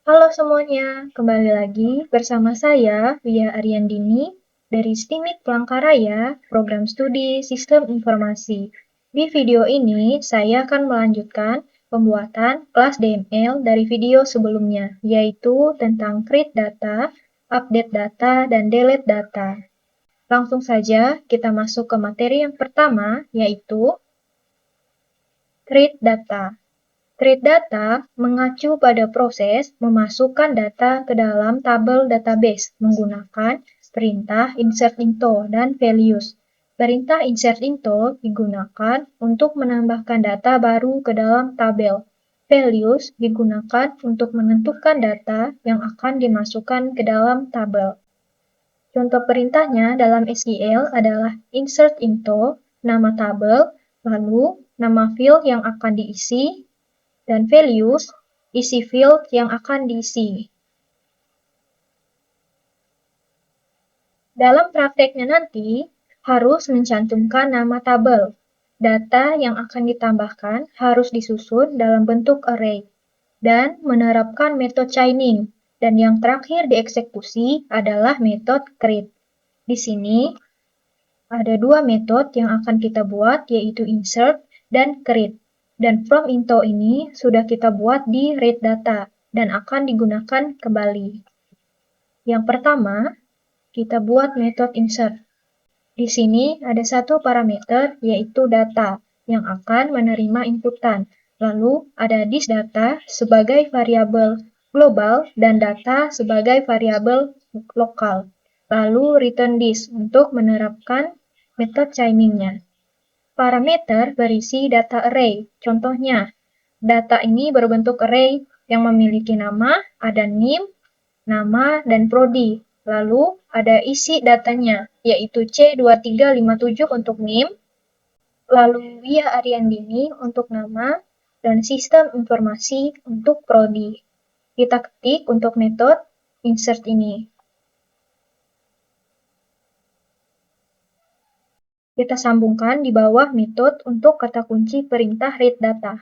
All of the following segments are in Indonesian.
Halo semuanya, kembali lagi bersama saya, Via Ariandini, dari STIMIK Palangkaraya, Program Studi Sistem Informasi. Di video ini, saya akan melanjutkan pembuatan kelas DML dari video sebelumnya, yaitu tentang create data, update data, dan delete data. Langsung saja kita masuk ke materi yang pertama, yaitu create data. Create data mengacu pada proses memasukkan data ke dalam tabel database menggunakan perintah insert into dan values. Perintah insert into digunakan untuk menambahkan data baru ke dalam tabel. Values digunakan untuk menentukan data yang akan dimasukkan ke dalam tabel. Contoh perintahnya dalam SQL adalah insert into, nama tabel, lalu nama field yang akan diisi, dan values, isi field yang akan diisi. Dalam prakteknya nanti, harus mencantumkan nama tabel. Data yang akan ditambahkan harus disusun dalam bentuk array, dan menerapkan metode chaining. Dan yang terakhir dieksekusi adalah metode create. Di sini, ada dua metode yang akan kita buat, yaitu insert dan create. Dan from into ini sudah kita buat di read data dan akan digunakan kembali. Yang pertama, kita buat metode insert. Di sini ada satu parameter yaitu data yang akan menerima inputan. Lalu ada this data sebagai variabel global dan data sebagai variabel lokal. Lalu return this untuk menerapkan metode chaining-nya. Parameter berisi data array. Contohnya, data ini berbentuk array yang memiliki nama, ada name, nama, dan prodi. Lalu ada isi datanya, yaitu C2357 untuk name, lalu Via Ariandini untuk nama, dan sistem informasi untuk prodi. Kita ketik untuk metode insert ini. Kita sambungkan di bawah metode untuk kata kunci perintah read data.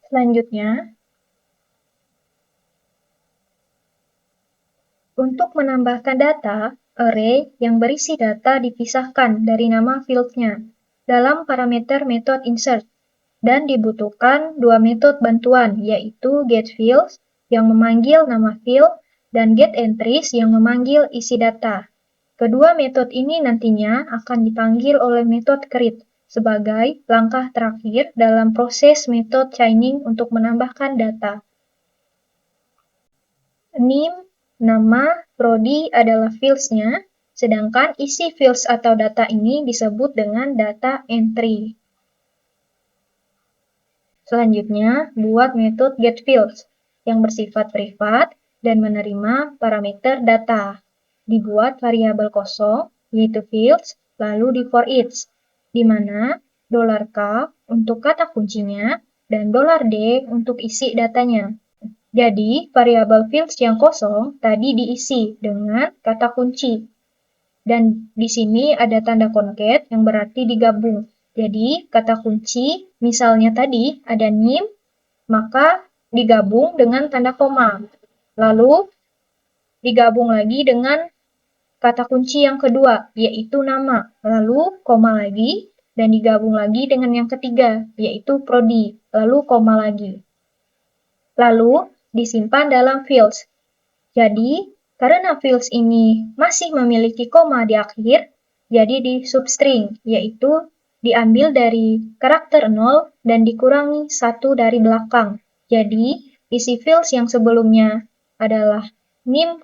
Selanjutnya, untuk menambahkan data, array yang berisi data dipisahkan dari nama field-nya dalam parameter metode insert, dan dibutuhkan dua metode bantuan, yaitu getFields yang memanggil nama field dan getEntries yang memanggil isi data. Kedua metode ini nantinya akan dipanggil oleh metode create sebagai langkah terakhir dalam proses metode chaining untuk menambahkan data. Name, nama, prodi adalah fields-nya, sedangkan isi fields atau data ini disebut dengan data entry. Selanjutnya, buat metode getFields yang bersifat privat dan menerima parameter data. Dibuat variabel kosong, yaitu fields, lalu di for each, di mana $k untuk kata kuncinya dan $d untuk isi datanya. Jadi, variabel fields yang kosong tadi diisi dengan kata kunci. Dan di sini ada tanda concat yang berarti digabung. Jadi, kata kunci misalnya tadi ada name, maka digabung dengan tanda koma. Lalu, digabung lagi dengan kata kunci yang kedua, yaitu nama. Lalu, koma lagi, dan digabung lagi dengan yang ketiga, yaitu prodi. Lalu, koma lagi. Lalu, disimpan dalam fields. Jadi, karena fields ini masih memiliki koma di akhir, jadi di substring, yaitu diambil dari karakter 0 dan dikurangi 1 dari belakang. Jadi, isi fields yang sebelumnya adalah name,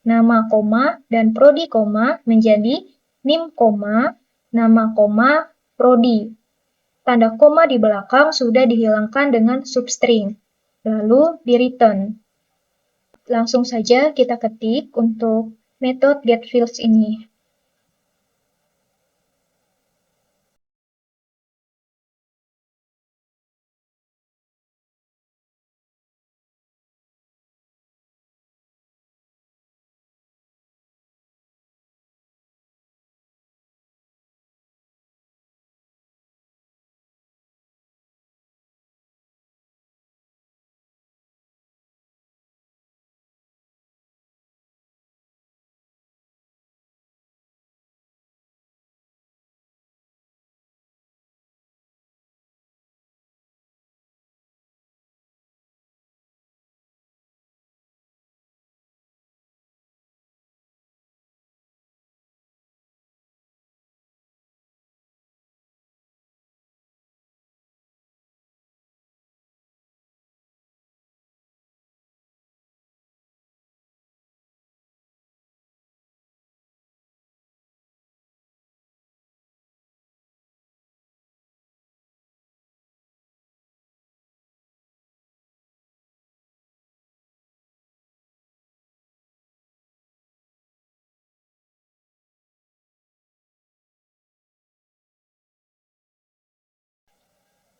nama, dan prodi, menjadi name, nama, prodi. tanda koma di belakang sudah dihilangkan dengan substring, lalu di return. Langsung saja kita ketik untuk metode getFields ini.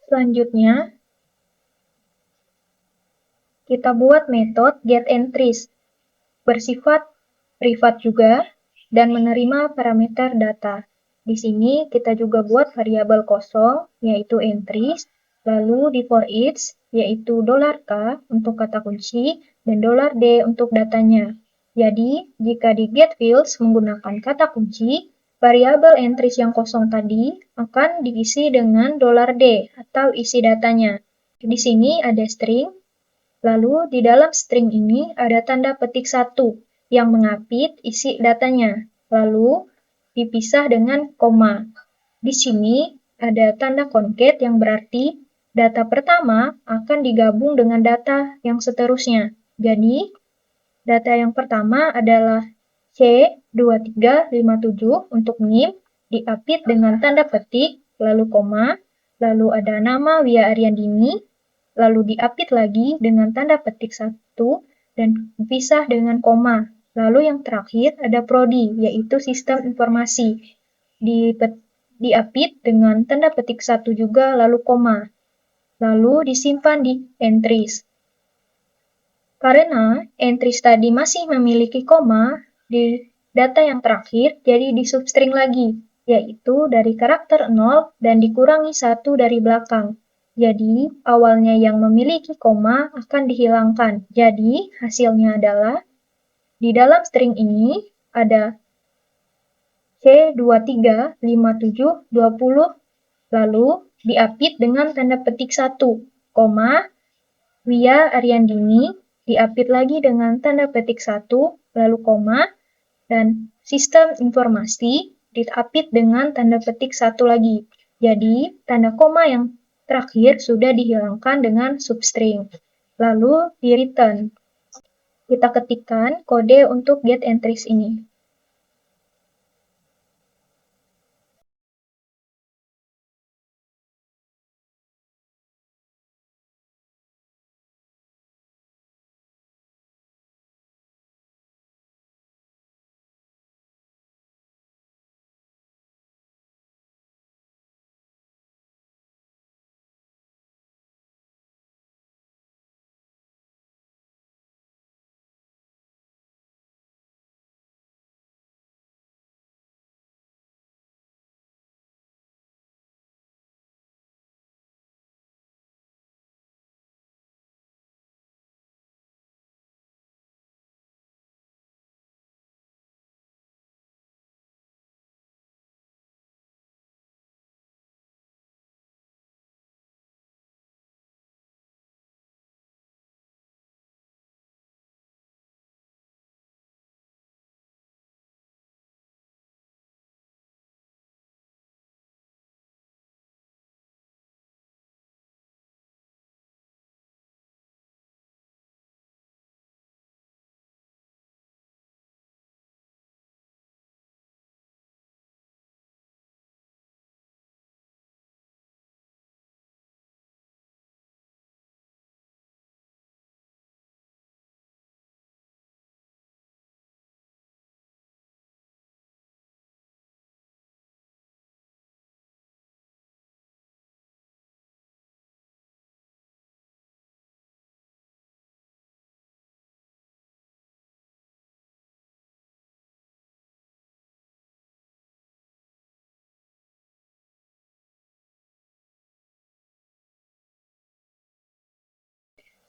Selanjutnya, kita buat metode getEntries, bersifat privat juga, dan menerima parameter data. Di sini kita juga buat variabel kosong, yaitu entries, lalu di for each, yaitu $k untuk kata kunci, dan $d untuk datanya. Jadi, jika di getFields menggunakan kata kunci, variabel entries yang kosong tadi akan diisi dengan $d atau isi datanya. Di sini ada string, lalu di dalam string ini ada tanda petik 1 yang mengapit isi datanya, lalu dipisah dengan koma. Di sini ada tanda concat yang berarti data pertama akan digabung dengan data yang seterusnya. Jadi, data yang pertama adalah C2357 untuk NIM, diapit dengan tanda petik, lalu koma, lalu ada nama Wia Ariandini, lalu diapit lagi dengan tanda petik 1, dan dipisah dengan koma. Lalu yang terakhir ada prodi, yaitu sistem informasi. Diapit dengan tanda petik 1 juga, lalu koma. Lalu disimpan di entries. Karena entries tadi masih memiliki koma, di data yang terakhir jadi di substring lagi, yaitu dari karakter 0 dan dikurangi 1 dari belakang. Jadi, awalnya yang memiliki koma akan dihilangkan. Jadi, hasilnya adalah di dalam string ini ada C235720, lalu diapit dengan tanda petik 1, koma, Wia Ariandini, diapit lagi dengan tanda petik 1, lalu koma, dan sistem informasi diapit dengan tanda petik 1 lagi. Jadi, tanda koma yang terakhir sudah dihilangkan dengan substring. Lalu di return. Kita ketikkan kode untuk getEntries ini.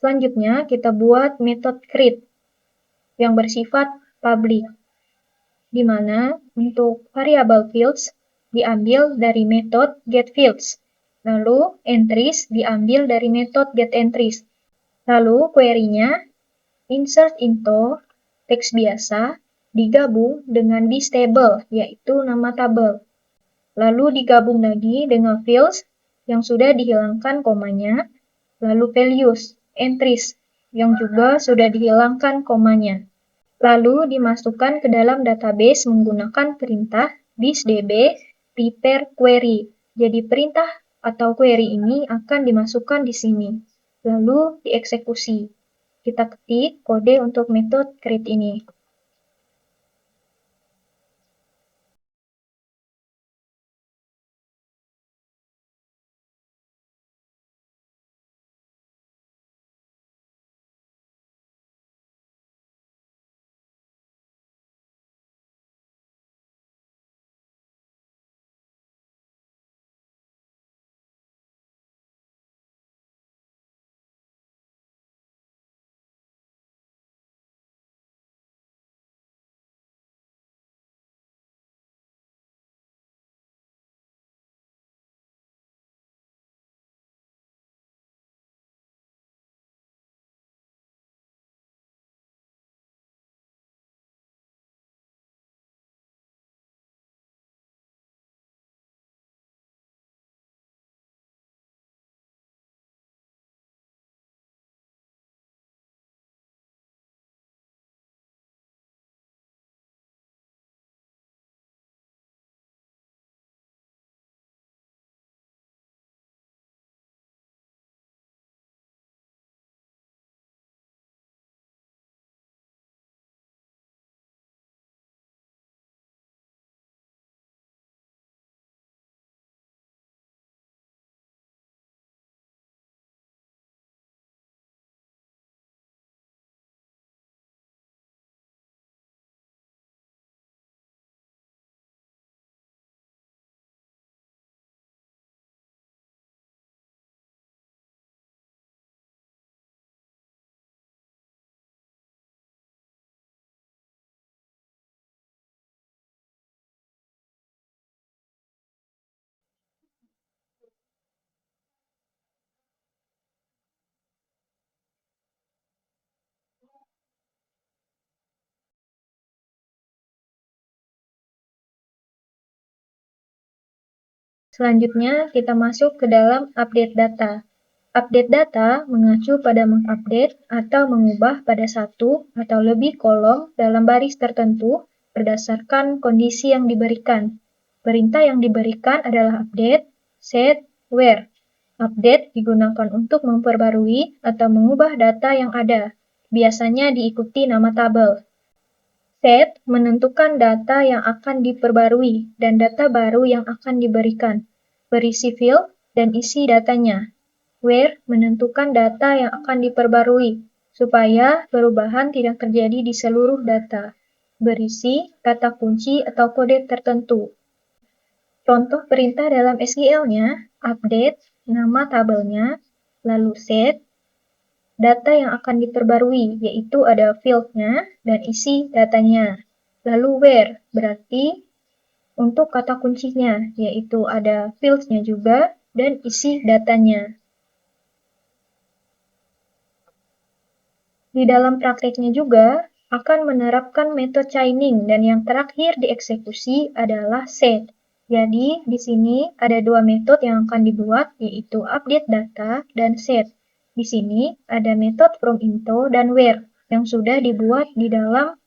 Selanjutnya, kita buat metode create yang bersifat public, di mana untuk variable fields diambil dari metode getFields, lalu entries diambil dari metode getEntries. Lalu query-nya insert into teks biasa digabung dengan thisTable, yaitu nama tabel. Lalu digabung lagi dengan fields yang sudah dihilangkan komanya, lalu values, entries, yang juga sudah dihilangkan komanya. Lalu dimasukkan ke dalam database menggunakan perintah thisDB prepare query. Jadi perintah atau query ini akan dimasukkan di sini, lalu dieksekusi. Kita ketik kode untuk metode create ini. Selanjutnya, kita masuk ke dalam update data. Update data mengacu pada mengupdate atau mengubah pada satu atau lebih kolom dalam baris tertentu berdasarkan kondisi yang diberikan. Perintah yang diberikan adalah update, set, where. Update digunakan untuk memperbarui atau mengubah data yang ada, biasanya diikuti nama tabel. Set menentukan data yang akan diperbarui dan data baru yang akan diberikan, berisi field dan isi datanya. Where menentukan data yang akan diperbarui, supaya perubahan tidak terjadi di seluruh data, berisi kata kunci atau kode tertentu. Contoh perintah dalam SQL-nya, update, nama tabelnya, lalu set, data yang akan diperbarui, yaitu ada field-nya dan isi datanya. Lalu where, berarti untuk kata kuncinya, yaitu ada fields-nya juga dan isi datanya. Di dalam prakteknya juga akan menerapkan metode chaining dan yang terakhir dieksekusi adalah set. Jadi, di sini ada dua metode yang akan dibuat, yaitu update data dan set. Di sini ada metode from into dan where yang sudah dibuat di dalam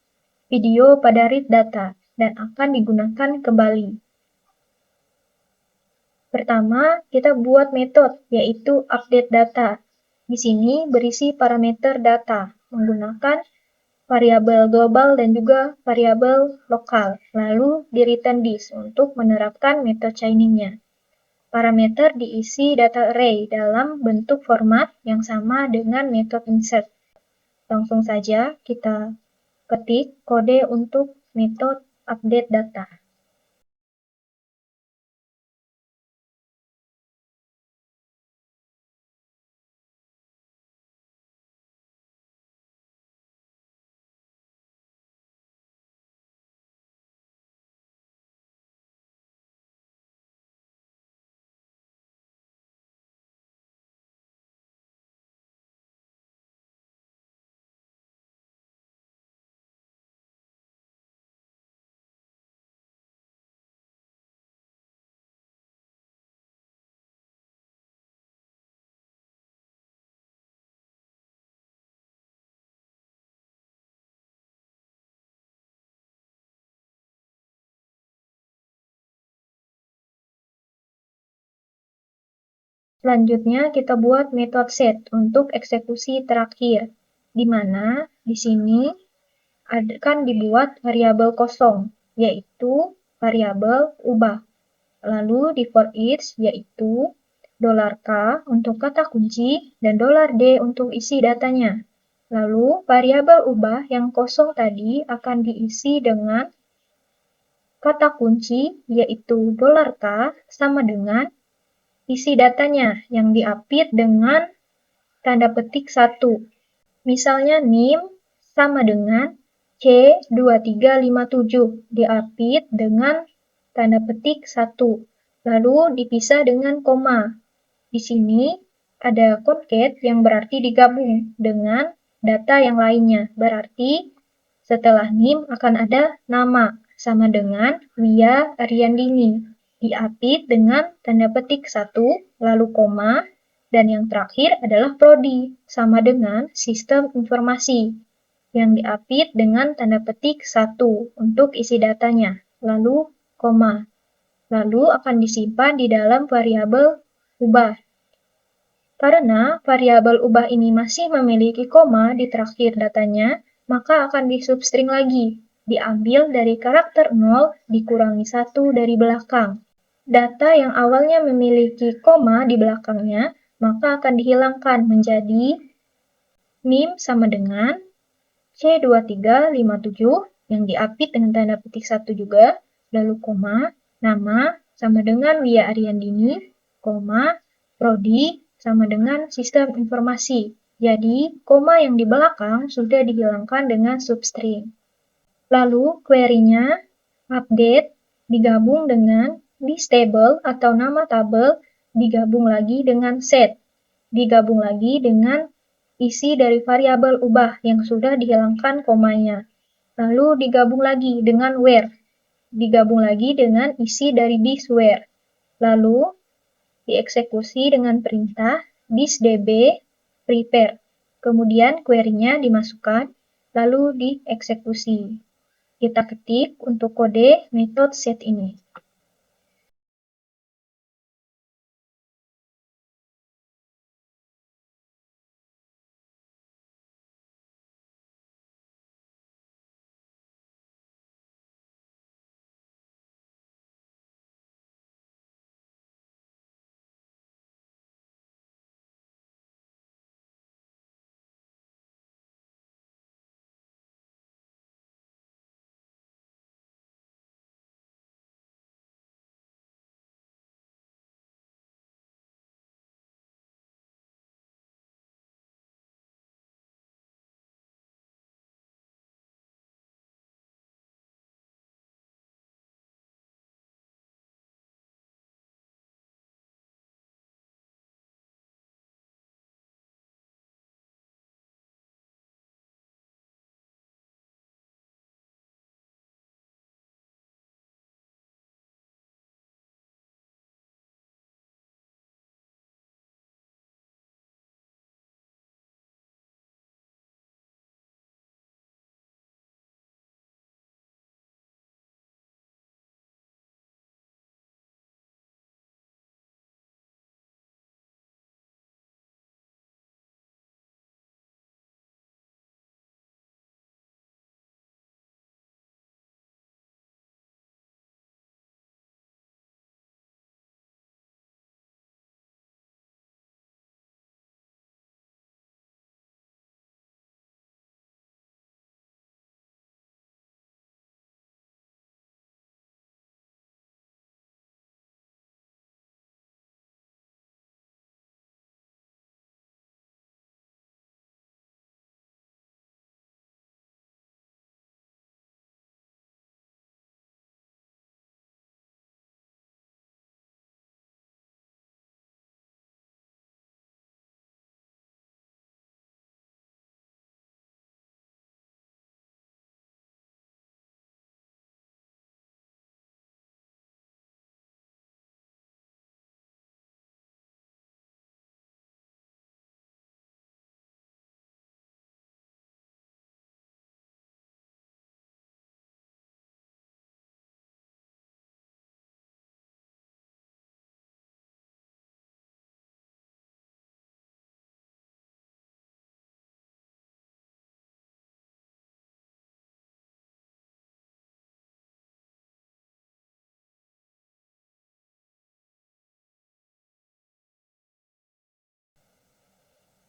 video pada read data dan akan digunakan kembali. Pertama, kita buat metode, yaitu update data. Di sini berisi parameter data menggunakan variabel global dan juga variabel lokal, lalu di return this untuk menerapkan metode chainingnya. Parameter diisi data array dalam bentuk format yang sama dengan metode insert. Langsung saja kita ketik kode untuk metode update data. Selanjutnya kita buat metode set untuk eksekusi terakhir, di mana di sini akan dibuat variabel kosong, yaitu variabel ubah. Lalu di for each yaitu $k untuk kata kunci dan $D untuk isi datanya. Lalu variabel ubah yang kosong tadi akan diisi dengan kata kunci yaitu $k sama dengan isi datanya yang diapit dengan tanda petik 1. Misalnya NIM sama dengan C2357 diapit dengan tanda petik 1. Lalu dipisah dengan koma. Di sini ada concat yang berarti digabung dengan data yang lainnya. Berarti setelah NIM akan ada nama sama dengan Wia Ariandini. Diapit dengan tanda petik 1, lalu koma, dan yang terakhir adalah prodi, sama dengan sistem informasi, yang diapit dengan tanda petik 1 untuk isi datanya, lalu koma. Lalu akan disimpan di dalam variabel ubah. Karena variabel ubah ini masih memiliki koma di terakhir datanya, maka akan disubstring lagi, diambil dari karakter 0 dikurangi 1 dari belakang. Data yang awalnya memiliki koma di belakangnya, maka akan dihilangkan menjadi NIM sama dengan C2357 yang diapit dengan tanda petik 1 juga, lalu koma, nama sama dengan Wia Ariandini, koma, prodi sama dengan sistem informasi. Jadi, koma yang di belakang sudah dihilangkan dengan substring. Lalu, query-nya update digabung dengan thisTable atau nama tabel digabung lagi dengan set, digabung lagi dengan isi dari variabel ubah yang sudah dihilangkan komanya. Lalu digabung lagi dengan where, digabung lagi dengan isi dari this where. Lalu dieksekusi dengan perintah thisDB prepare. Kemudian query-nya dimasukkan, lalu dieksekusi. Kita ketik untuk kode metode set ini.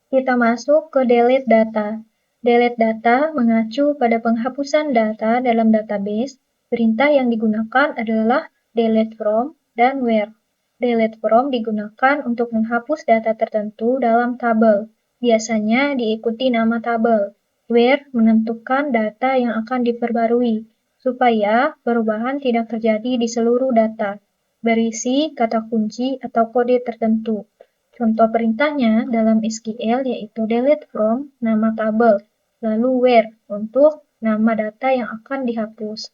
Kita masuk ke delete data. Delete data mengacu pada penghapusan data dalam database. Perintah yang digunakan adalah delete from dan where. Delete from digunakan untuk menghapus data tertentu dalam tabel. Biasanya diikuti nama tabel. Where menentukan data yang akan diperbarui, supaya perubahan tidak terjadi di seluruh data. Berisi kata kunci atau kode tertentu. Contoh perintahnya dalam SQL yaitu delete from nama tabel, lalu where untuk nama data yang akan dihapus.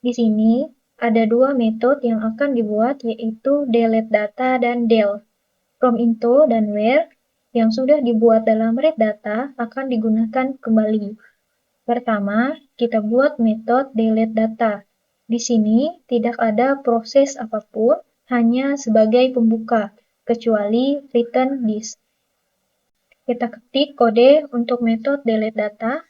Di sini ada dua metode yang akan dibuat yaitu delete data dan del. From info dan where yang sudah dibuat dalam read data akan digunakan kembali. Pertama, kita buat metode delete data. Di sini tidak ada proses apapun, hanya sebagai pembuka, kecuali return this. Kita ketik kode untuk metode delete data.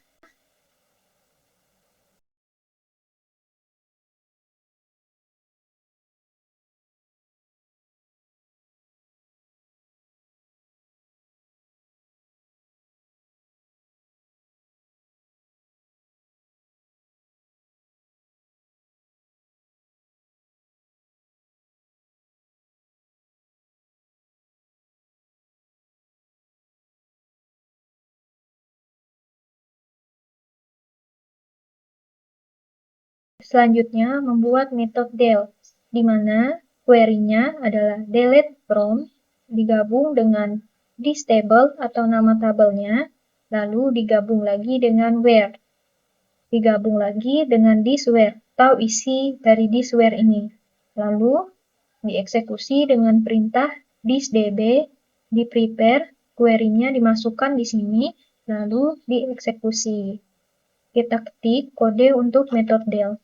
Selanjutnya membuat metode del, di mana query-nya adalah delete from digabung dengan this table atau nama tabelnya, lalu digabung lagi dengan where. Digabung lagi dengan this where atau isi dari this where ini. Lalu dieksekusi dengan perintah this db, di prepare, query-nya dimasukkan di sini, lalu dieksekusi. Kita ketik kode untuk metode del.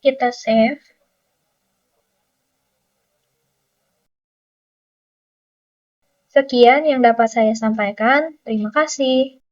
Kita save. Sekian yang dapat saya sampaikan. Terima kasih.